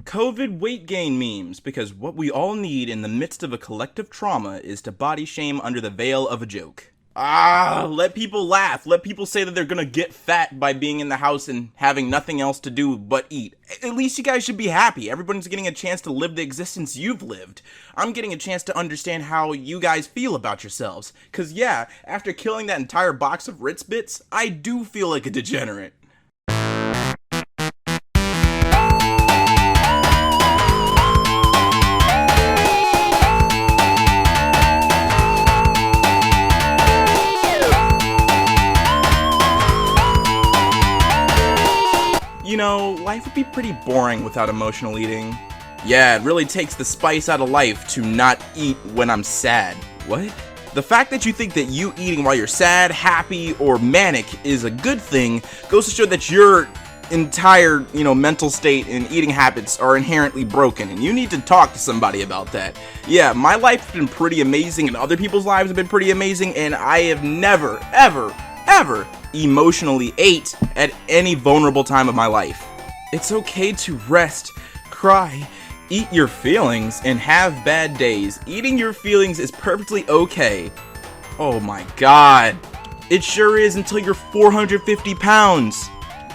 COVID weight gain memes, because what we all need in the midst of a collective trauma is to body shame under the veil of a joke. Let people laugh. Let people say that they're gonna get fat by being in the house and having nothing else to do but eat. At least you guys should be happy. Everyone's getting a chance to live the existence you've lived. I'm getting a chance to understand how you guys feel about yourselves. Cause yeah, after killing that entire box of Ritz Bits, I do feel like a degenerate. You know, life would be pretty boring without emotional eating. Yeah, it really takes the spice out of life to not eat when I'm sad. What? The fact that you think that you eating while you're sad, happy, or manic is a good thing goes to show that your entire, mental state and eating habits are inherently broken, and you need to talk to somebody about that. Yeah, my life's been pretty amazing, and other people's lives have been pretty amazing, and I have never, ever emotionally ate at any vulnerable time of my life. It's okay to rest, cry, eat your feelings, and have bad days. Eating your feelings is perfectly okay. Oh my god. It sure is until you're 450 pounds.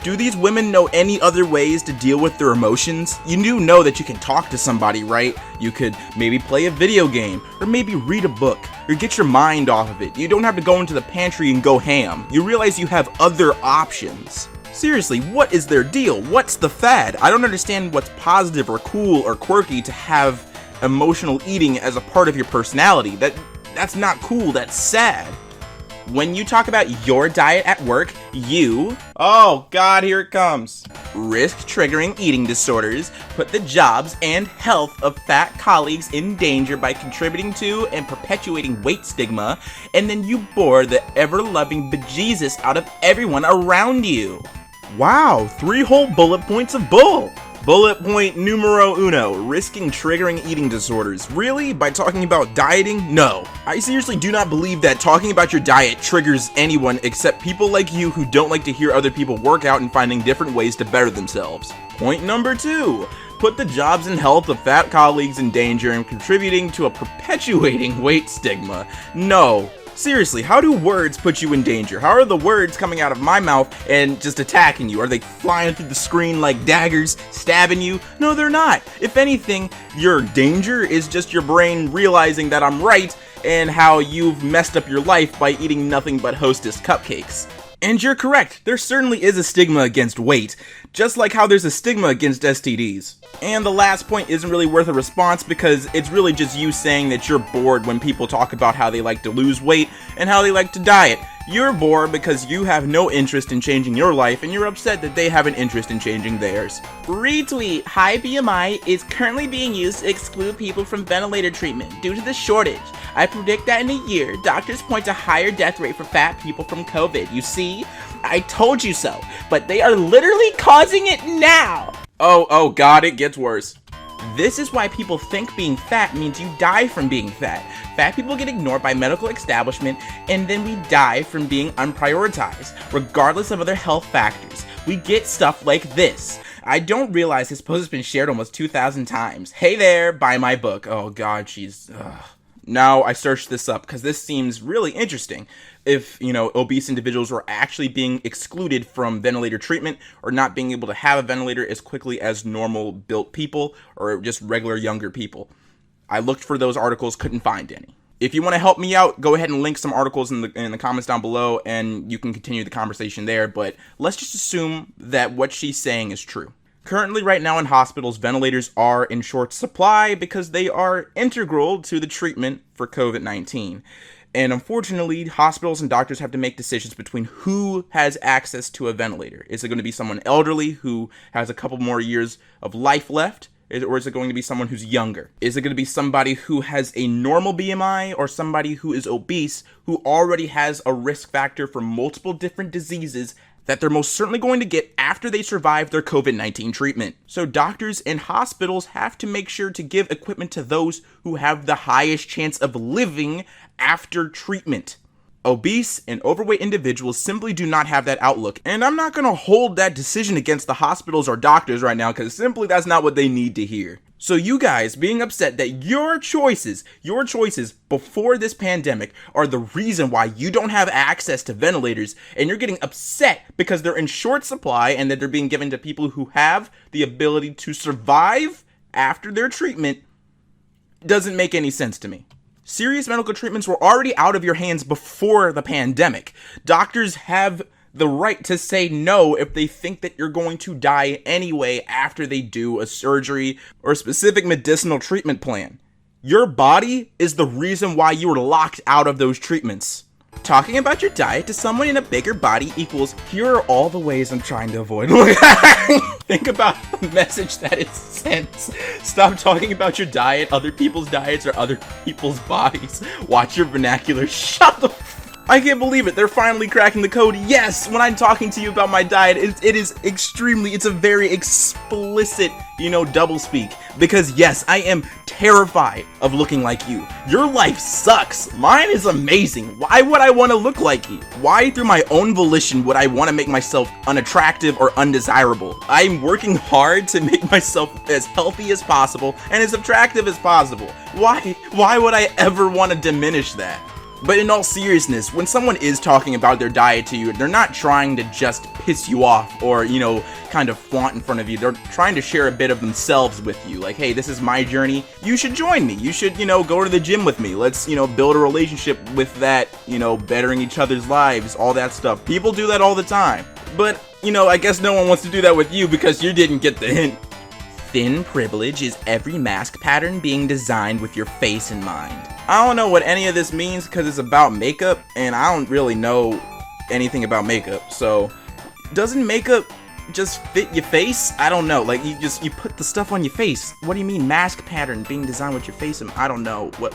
Do these women know any other ways to deal with their emotions? You do know that you can talk to somebody, right? You could maybe play a video game, or maybe read a book, or get your mind off of it. You don't have to go into the pantry and go ham. You realize you have other options. Seriously, what is their deal? What's the fad? I don't understand what's positive or cool or quirky to have emotional eating as a part of your personality. That's not cool, that's sad. When you talk about your diet at work, you, oh god, here it comes, risk triggering eating disorders, put the jobs and health of fat colleagues in danger by contributing to and perpetuating weight stigma, and then you bore the ever-loving bejesus out of everyone around you. Wow, 3 whole bullet points of bull. Bullet point numero uno, risking triggering eating disorders. Really? By talking about dieting? No. I seriously do not believe that talking about your diet triggers anyone except people like you who don't like to hear other people work out and finding different ways to better themselves. Point number 2, put the jobs and health of fat colleagues in danger and contributing to a perpetuating weight stigma. No. Seriously, how do words put you in danger? How are the words coming out of my mouth and just attacking you? Are they flying through the screen like daggers, stabbing you? No, they're not. If anything, your danger is just your brain realizing that I'm right and how you've messed up your life by eating nothing but Hostess cupcakes. And you're correct, there certainly is a stigma against weight, just like how there's a stigma against STDs. And the last point isn't really worth a response because it's really just you saying that you're bored when people talk about how they like to lose weight and how they like to diet. You're bored because you have no interest in changing your life and you're upset that they have an interest in changing theirs. Retweet, high BMI is currently being used to exclude people from ventilator treatment due to the shortage. I predict that in a year, doctors point to higher death rate for fat people from COVID. You see? I told you so, but they are literally causing it now. Oh god, it gets worse. This is why people think being fat means you die from being fat. Fat people get ignored by medical establishment, and then we die from being unprioritized, regardless of other health factors. We get stuff like this. I don't realize this post has been shared almost 2,000 times. Hey there, buy my book. Oh god, Now I searched this up because this seems really interesting. If, obese individuals were actually being excluded from ventilator treatment or not being able to have a ventilator as quickly as normal built people or just regular younger people. I looked for those articles, couldn't find any. If you want to help me out, go ahead and link some articles in the comments down below and you can continue the conversation there, but let's just assume that what she's saying is true. Currently, right now in hospitals, ventilators are in short supply because they are integral to the treatment for COVID-19. And unfortunately, hospitals and doctors have to make decisions between who has access to a ventilator. Is it going to be someone elderly who has a couple more years of life left? Or is it going to be someone who's younger? Is it going to be somebody who has a normal BMI or somebody who is obese who already has a risk factor for multiple different diseases that they're most certainly going to get after they survive their COVID-19 treatment? So doctors and hospitals have to make sure to give equipment to those who have the highest chance of living after treatment. Obese and overweight individuals simply do not have that outlook, and I'm not going to hold that decision against the hospitals or doctors right now because simply that's not what they need to hear. So you guys being upset that your choices before this pandemic are the reason why you don't have access to ventilators, and you're getting upset because they're in short supply and that they're being given to people who have the ability to survive after their treatment, doesn't make any sense to me. Serious medical treatments were already out of your hands before the pandemic. Doctors have the right to say no if they think that you're going to die anyway after they do a surgery or a specific medicinal treatment plan. Your body is the reason why you were locked out of those treatments. Talking about your diet to someone in a bigger body equals, here are all the ways I'm trying to avoid. Think about the message that it sends. Stop talking about your diet, other people's diets, or other people's bodies. Watch your vernacular. Shut the I can't believe it. They're finally cracking the code. Yes, when I'm talking to you about my diet, it's a very explicit, doublespeak. Because yes, I am terrified of looking like you. Your life sucks. Mine is amazing. Why would I want to look like you? Why through my own volition would I want to make myself unattractive or undesirable? I'm working hard to make myself as healthy as possible and as attractive as possible. Why would I ever want to diminish that? But in all seriousness, when someone is talking about their diet to you, they're not trying to just piss you off or, kind of flaunt in front of you. They're trying to share a bit of themselves with you. Like, hey, this is my journey. You should join me. You should, go to the gym with me. Let's, build a relationship with that, bettering each other's lives, all that stuff. People do that all the time. But, I guess no one wants to do that with you because you didn't get the hint. Thin privilege is every mask pattern being designed with your face in mind. I don't know what any of this means because it's about makeup, and I don't really know anything about makeup. So, doesn't makeup just fit your face? I don't know. Like, you put the stuff on your face. What do you mean mask pattern being designed with your face? I don't know. What?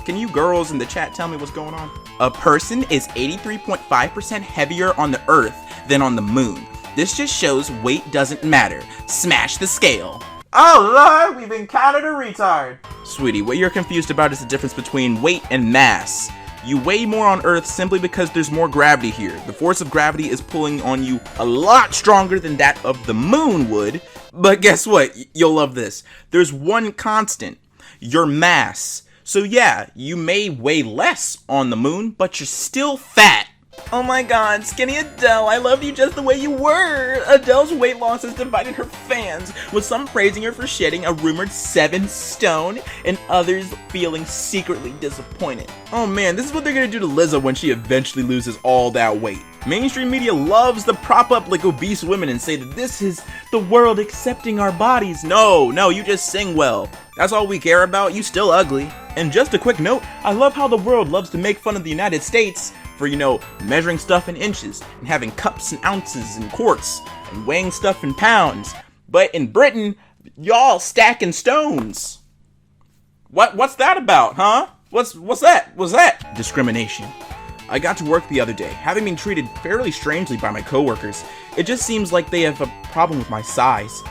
Can you girls in the chat tell me what's going on? A person is 83.5% heavier on the Earth than on the moon. This just shows weight doesn't matter. Smash the scale. Oh Lord, we've encountered a retard. Sweetie, what you're confused about is the difference between weight and mass. You weigh more on Earth simply because there's more gravity here. The force of gravity is pulling on you a lot stronger than that of the moon would. But guess what? You'll love this. There's one constant. Your mass. So yeah, you may weigh less on the moon, but you're still fat. Oh my god, skinny Adele, I love you just the way you were! Adele's weight loss has divided her fans, with some praising her for shedding a rumored 7 stone, and others feeling secretly disappointed. Oh man, this is what they're gonna do to Lizzo when she eventually loses all that weight. Mainstream media loves to prop up like obese women and say that this is the world accepting our bodies. No, you just sing well. That's all we care about, you still ugly. And just a quick note, I love how the world loves to make fun of the United States for, measuring stuff in inches and having cups and ounces and quarts and weighing stuff in pounds. But in Britain, y'all stacking stones. What's that about, huh? What's that? What's that? Discrimination. I got to work the other day, having been treated fairly strangely by my coworkers. It just seems like they have a problem with my size.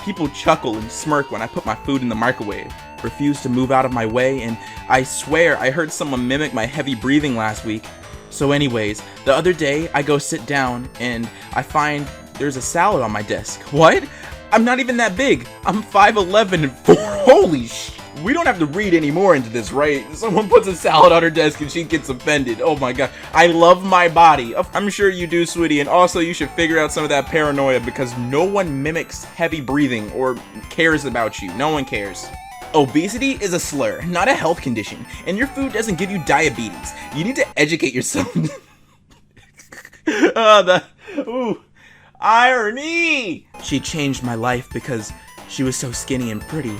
People chuckle and smirk when I put my food in the microwave, refuse to move out of my way, and I swear I heard someone mimic my heavy breathing last week. So anyways, the other day I go sit down and I find there's a salad on my desk. What? I'm not even that big. I'm 5'11" and 4. Holy sh! We don't have to read any more into this, right? Someone puts a salad on her desk and she gets offended. Oh my god. I love my body. I'm sure you do, sweetie. And also you should figure out some of that paranoia because no one mimics heavy breathing or cares about you. No one cares. Obesity is a slur, not a health condition, and your food doesn't give you diabetes. You need to educate yourself. Irony! She changed my life because she was so skinny and pretty.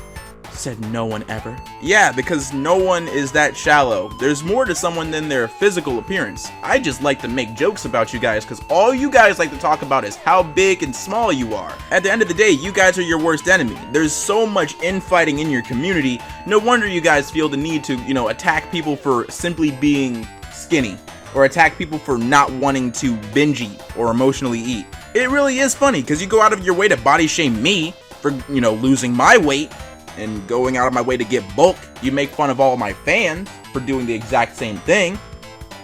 Said no one ever. Yeah, because no one is that shallow. There's more to someone than their physical appearance. I just like to make jokes about you guys because all you guys like to talk about is how big and small you are. At the end of the day, you guys are your worst enemy. There's so much infighting in your community. No wonder you guys feel the need to, attack people for simply being skinny or attack people for not wanting to binge eat or emotionally eat. It really is funny because you go out of your way to body shame me for, losing my weight. And going out of my way to get bulk. You make fun of all my fans for doing the exact same thing.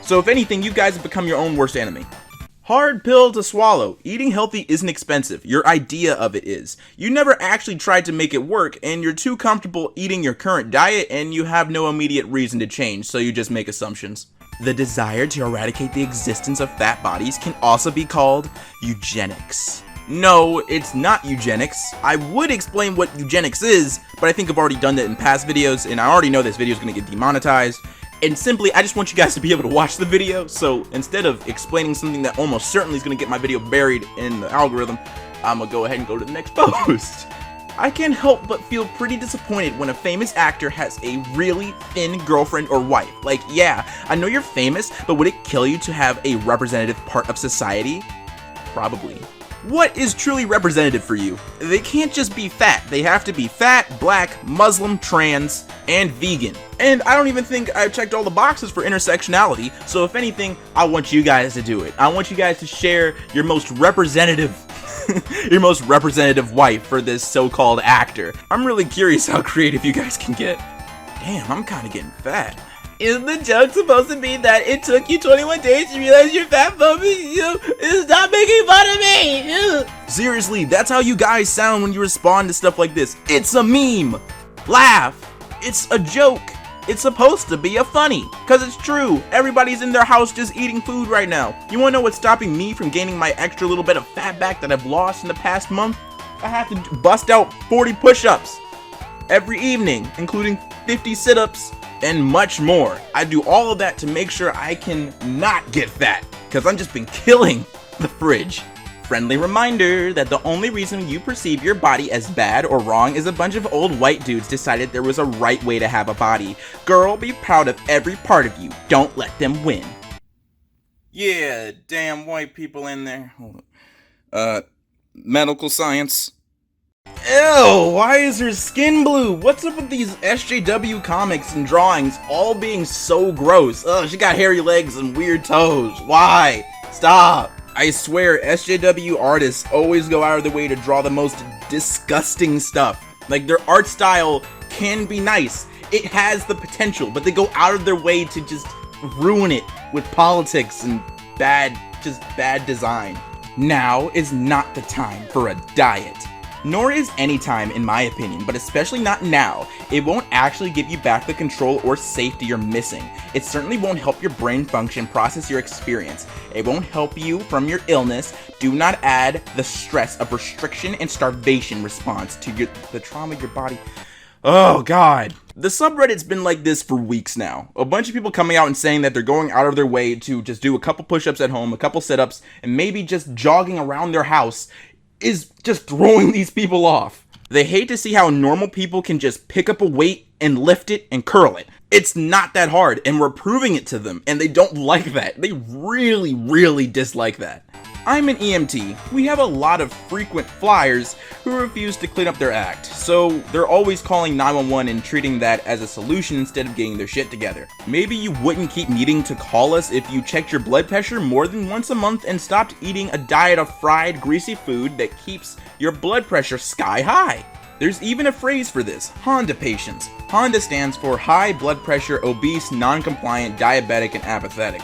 So if anything, you guys have become your own worst enemy. Hard pill to swallow. Eating healthy isn't expensive. Your idea of it is. You never actually tried to make it work, and you're too comfortable eating your current diet, and you have no immediate reason to change, so you just make assumptions. The desire to eradicate the existence of fat bodies can also be called eugenics. No, it's not eugenics. I would explain what eugenics is, but I think I've already done that in past videos, and I already know this video is going to get demonetized. And simply, I just want you guys to be able to watch the video, so instead of explaining something that almost certainly is going to get my video buried in the algorithm, I'm going to go ahead and go to the next post. I can't help but feel pretty disappointed when a famous actor has a really thin girlfriend or wife. Like, yeah, I know you're famous, but would it kill you to have a representative part of society? Probably. What is truly representative for you? They can't just be fat. They have to be fat, black, Muslim, trans, and vegan. And I don't even think I've checked all the boxes for intersectionality, so if anything, I want you guys to do it. I want you guys to share your most representative wife for this so-called actor. I'm really curious how creative you guys can get. Damn, I'm kind of getting fat. Isn't the joke supposed to be that it took you 21 days to realize you're fat, Bobby? Stop making fun of me! Seriously, that's how you guys sound when you respond to stuff like this. It's a meme! Laugh! It's a joke! It's supposed to be a funny, cause it's true. Everybody's in their house just eating food right now. You wanna know what's stopping me from gaining my extra little bit of fat back that I've lost in the past month? I have to bust out 40 push-ups every evening, including 50 sit-ups and much more. I do all of that to make sure I can not get fat, cause I've just been killing the fridge. Friendly reminder that the only reason you perceive your body as bad or wrong is a bunch of old white dudes decided there was a right way to have a body. Girl, be proud of every part of you. Don't let them win. Yeah, damn white people in there. Hold on. Medical science. Ew, why is her skin blue? What's up with these SJW comics and drawings all being so gross? Ugh, she got hairy legs and weird toes. Why? Stop. I swear, SJW artists always go out of their way to draw the most disgusting stuff. Like, their art style can be nice. It has the potential, but they go out of their way to just ruin it with politics and bad design. Now is not the time for a diet. Nor is any time, in my opinion, but especially not now. It won't actually give you back the control or safety you're missing. It certainly won't help your brain function process your experience. It won't help you from your illness. Do not add the stress of restriction and starvation response to the trauma of your body. Oh god. The subreddit's been like this for weeks now. A bunch of people coming out and saying that they're going out of their way to just do a couple push-ups at home, a couple sit-ups, and maybe just jogging around their house is just throwing these people off. They hate to see how normal people can just pick up a weight and lift it and curl it. It's not that hard, and we're proving it to them, and they don't like that. They really, really dislike that. I'm an EMT. We have a lot of frequent flyers who refuse to clean up their act, so they're always calling 911 and treating that as a solution instead of getting their shit together. Maybe you wouldn't keep needing to call us if you checked your blood pressure more than once a month and stopped eating a diet of fried, greasy food that keeps your blood pressure sky high. There's even a phrase for this, Honda patients. Honda stands for high blood pressure, obese, non-compliant, diabetic, and apathetic.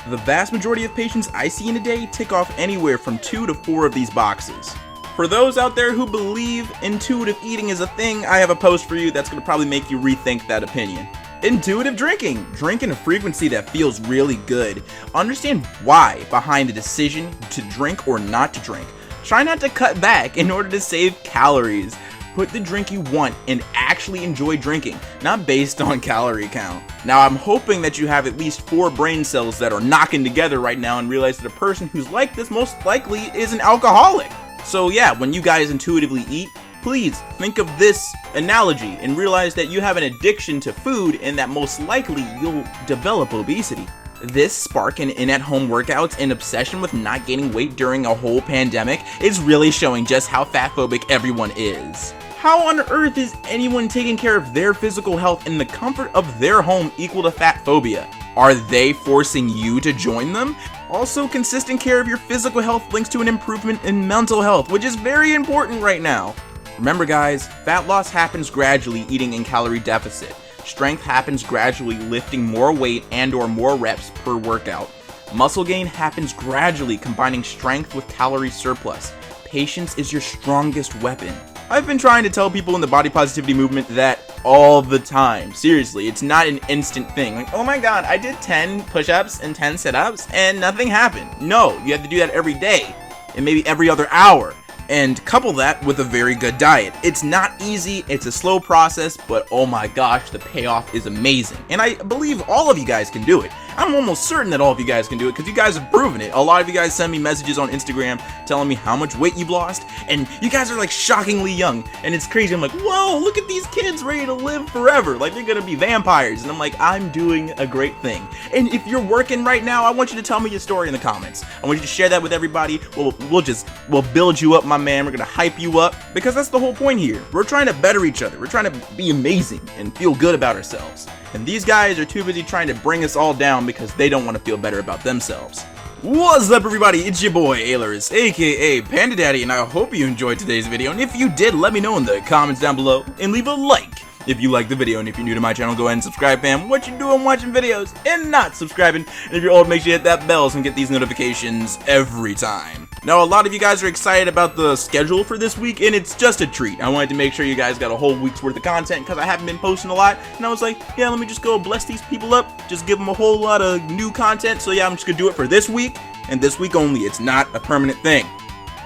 The vast majority of patients I see in a day tick off anywhere from 2 to 4 of these boxes. For those out there who believe intuitive eating is a thing, I have a post for you that's going to probably make you rethink that opinion. Intuitive drinking. Drink in a frequency that feels really good. Understand why behind the decision to drink or not to drink. Try not to cut back in order to save calories. Put the drink you want and actually enjoy drinking, not based on calorie count. Now, I'm hoping that you have at least 4 brain cells that are knocking together right now and realize that a person who's like this most likely is an alcoholic. So yeah, when you guys intuitively eat, please think of this analogy and realize that you have an addiction to food and that most likely you'll develop obesity. This spark in at-home workouts and obsession with not gaining weight during a whole pandemic is really showing just how fatphobic everyone is. How on earth is anyone taking care of their physical health in the comfort of their home equal to fat phobia? Are they forcing you to join them? Also, consistent care of your physical health links to an improvement in mental health, which is very important right now. Remember guys, fat loss happens gradually eating in calorie deficit. Strength happens gradually lifting more weight and or more reps per workout. Muscle gain happens gradually combining strength with calorie surplus. Patience is your strongest weapon. I've been trying to tell people in the body positivity movement that all the time. Seriously, it's not an instant thing. Like, oh my god, I did 10 push-ups and 10 sit-ups and nothing happened. No, you have to do that every day and maybe every other hour. And couple that with a very good diet. It's not easy, it's a slow process, but oh my gosh, the payoff is amazing. And I believe all of you guys can do it. I'm almost certain that all of you guys can do it because you guys have proven it. A lot of you guys send me messages on Instagram telling me how much weight you've lost, and you guys are like shockingly young, and it's crazy. I'm like, whoa, look at these kids ready to live forever. Like they're gonna be vampires. And I'm like, I'm doing a great thing. And if you're working right now, I want you to tell me your story in the comments. I want you to share that with everybody. We'll build you up, my man. We're gonna hype you up because that's the whole point here. We're trying to better each other. We're trying to be amazing and feel good about ourselves. And these guys are too busy trying to bring us all down because they don't want to feel better about themselves. What's up, everybody? It's your boy Ailurus, aka Panda Daddy, and I hope you enjoyed today's video. And if you did, let me know in the comments down below and leave a like if you liked the video. And if you're new to my channel, go ahead and subscribe, fam. What you doing watching videos and not subscribing? And if you're old, make sure you hit that bell so you can get these notifications every time. Now, a lot of you guys are excited about the schedule for this week, and it's just a treat. I wanted to make sure you guys got a whole week's worth of content because I haven't been posting a lot, and I was like, yeah, let me just go bless these people up, just give them a whole lot of new content. So yeah, I'm just gonna do it for this week, and this week only. It's not a permanent thing.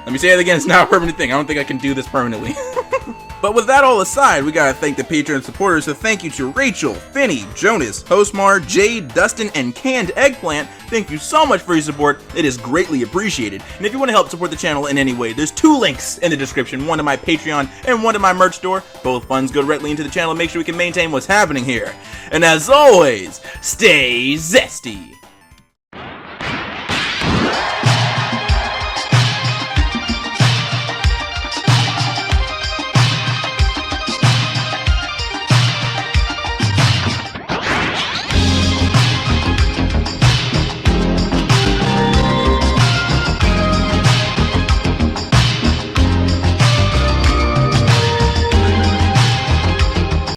Let me say it again, it's not a permanent thing. I don't think I can do this permanently. But with that all aside, we gotta thank the Patreon supporters, so thank you to Rachel, Finny, Jonas, Hostmar, Jade, Dustin, and Canned Eggplant. Thank you so much for your support, it is greatly appreciated. And if you want to help support the channel in any way, there's 2 links in the description, one to my Patreon and one to my merch store. Both funds go directly into the channel, make sure we can maintain what's happening here. And as always, stay zesty!